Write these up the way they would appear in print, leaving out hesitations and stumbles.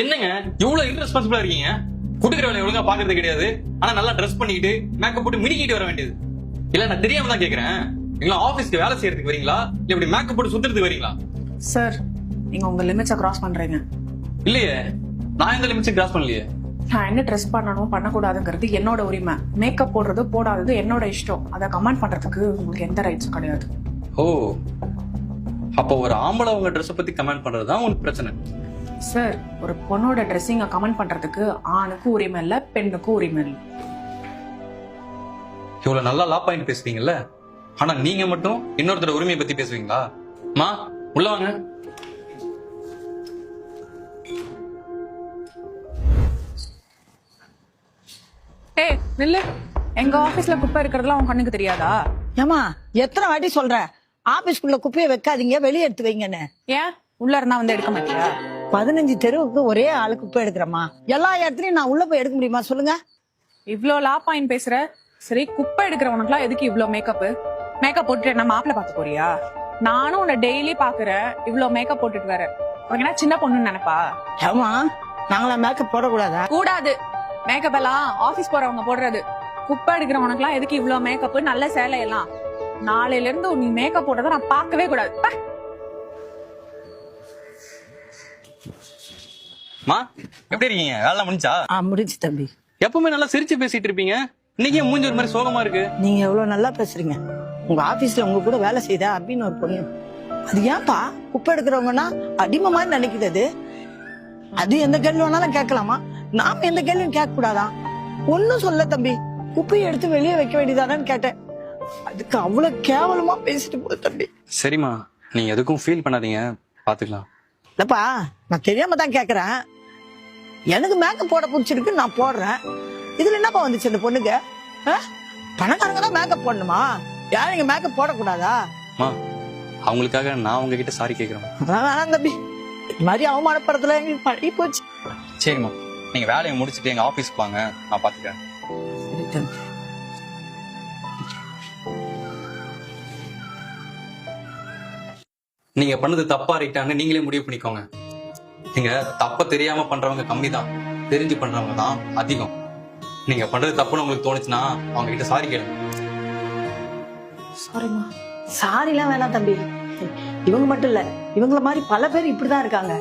என்னங்க இவ்வளவு irresponsible இருக்கீங்க? குடுக்குற வேலையை ஒழுங்கா பாக்குறது கிடையாது. ஆனா நல்லா ட்ரெஸ் பண்ணிக்கிட்டு மேக்கப் போட்டு மினிக்கிட்டு வர வேண்டியது. இல்ல நான் தெரியாம தான் கேக்குறேன். நீங்க ஆபீஸ்க்கு வேலை செய்யறதுக்கு வரீங்களா இல்ல இப்படி மேக்கப் போட்டு சுத்துறதுக்கு வரீங்களா? சார், நீங்க உங்க லிமிட்ஸை கிராஸ் பண்றீங்க. இல்லையே, நான் எந்த லிமிட்ஸை கிராஸ் பண்ணலையே. நான் என்ன ட்ரெஸ் பண்ணணும் பண்ணக்கூடாதுங்கிறது என்னோட உரிமை. மேக்கப் போடுறது போடாதது என்னோட இஷ்டம். அதை கமெண்ட் பண்றதுக்கு உங்களுக்கு எந்த ரைட்ஸும் கிடையாது. ஓ, அப்போ ஒரு ஆம்பளை உங்க ட்ரெஸ் பத்தி கமெண்ட் பண்றதுதான் உங்களுக்கு பிரச்சனை. சார், ஒரு பொண்ணோட ட்ரெஸ்ஸிங்க கமெண்ட் பண்றதுக்கு ஆணுக்கும் உரிமை இல்ல, பெண்ணுக்கும் உரிமை இல்லை. இவ்வளவு நல்லா லா பாயிண்ட் பேசுறீங்கல்ல, ஆனா நீங்க மட்டும் இன்னொருத்தர உரிமையை பத்தி பேசுவீங்களா? மா உள்ள வாங்க. ஏய் நில்லு. எங்க ஆபீஸ்ல குப்பை இருக்கிறதுலாம் உன் கண்ணுக்கு தெரியாதா? ஏமா எத்தனை வாட்டி சொல்றேன், ஆபீஸ்க்குள்ள குப்பையை வைக்காதீங்க, வெளியே எடுத்து வைங்கன்னு. ஏன் உள்ள இருந்தா வந்து எடுக்க மாட்டியா? 15 தெருவுக்கு ஒரே ஆளு குப்பை எடுக்கிறமா, எல்லா இடத்துலயும் நான் உள்ள போய் எடுக்க முடியுமா சொல்லுங்க? இவ்ளோ லா பாயிண்ட் பேசுற. சரி, குப்பை எடுக்கிறவனுக்குலாம் எதுக்கு இவ்ளோ மேக்கப்? மேக்கப் போட்டுட்டு என்ன மாப்பிள்ள பார்க்க போறியா? நானும் உன்னை டெய்லி பாக்குறேன், இவ்ளோ மேக்கப் போட்டுட்டு வர. உனக்கு என்ன சின்ன பொண்ணுன்னு நினைப்பா? ஏமா நாங்களா மேக்கப் போடக்கூடாதா? கூடாது. மேக்கப் எல்லாம் ஆபீஸ் போறவங்க போடுறது. குப்பை எடுக்கிறவனுக்குலாம் எதுக்கு இவ்ளோ மேக்கப்? நல்ல சேலை எல்லாம். நாளையில இருந்து நீ மேக்கப் போடுறத நான் பார்க்கவே கூடாது. மா எப்படி இருக்கீங்க? வேலை முடிஞ்சா? முடிஞ்சு தம்பி. எப்பவுமே நல்லா சிரிச்சு பேசிட்டு இருப்பீங்க, இன்னைக்கு ஏன் மூஞ்சி ஒரு மாதிரி சோகமா இருக்கு? நீங்க எவ்வளவு நல்லா பேசுறீங்க. உங்க ஆபீஸ்ல உங்க கூட வேலை செய்த அப்படின்னு ஒரு பொண்ணு, அது ஏன்பா குப்பை எடுக்கிறவங்கன்னா அடிமை மாதிரி நினைக்கிறது? அது எந்த கேள்வி வேணாலும் கேட்கலாமா, நாம எந்த கேள்வியும் கேட்க கூடாதா? ஒன்னும் சொல்ல தம்பி, குப்பையை எடுத்து வெளியே வைக்க வேண்டியதானு கேட்டேன். அதுக்கு அவ்வளவு கேவலமா பேசிட்டு போகுது தம்பி. சரிம்மா, நீங்க எதுக்கும் ஃபீல் பண்ணாதீங்க, பாத்துக்கலாம். இல்லப்பா, நான் தெரியாம தான் கேக்குறேன். எனக்கு மேக்கப் போட பிடிச்சிருக்கு, நான் போடுறேன். இதுல என்னப்பா வந்துச்சு இந்த பொண்ணுக்கு? பணக்காரங்க தான் மேக்கப் போடணுமா? யாரும் இங்க மேக்கப் போடக்கூடாதா? அவங்களுக்காக நான் உங்ககிட்ட சாரி கேக்குறேன். வேணாம் தம்பி, இது மாதிரி அவமானப்படுறதுல எங்களுக்கு பழகி போச்சு. சரிம்மா, நீங்க வேலையை முடிச்சுட்டு எங்க ஆபீஸ்க்கு வாங்க, நான் பாத்துக்கிறேன். சரி தம்பி. நீங்க பண்ணது தப்பா ரைட்டான்னு நீங்களே முடிவு பண்ணிக்கோங்க. நீங்க தப்ப தெரியாம பண்றவங்க கம்மி தான், தெரிஞ்சு பண்றவங்க தான் அதிகம். நீங்க பண்றது தப்புன்னு உங்களுக்கு தோணுச்சுன்னா அவங்க கிட்ட சாரி கேளுங்க. சாரிமா. சாரிலாம் வேணாம் தம்பி. இவங்க மட்டும் இல்ல, இவங்கள மாதிரி பல பேர் இப்படிதான் இருக்காங்க.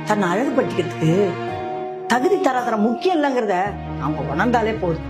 தன்னை அழகுபடுத்திக்கிறதுக்கு தகுதி தராதரம் முக்கியம் இல்லைங்கிறத அவங்க உணர்ந்தாலே போதும்.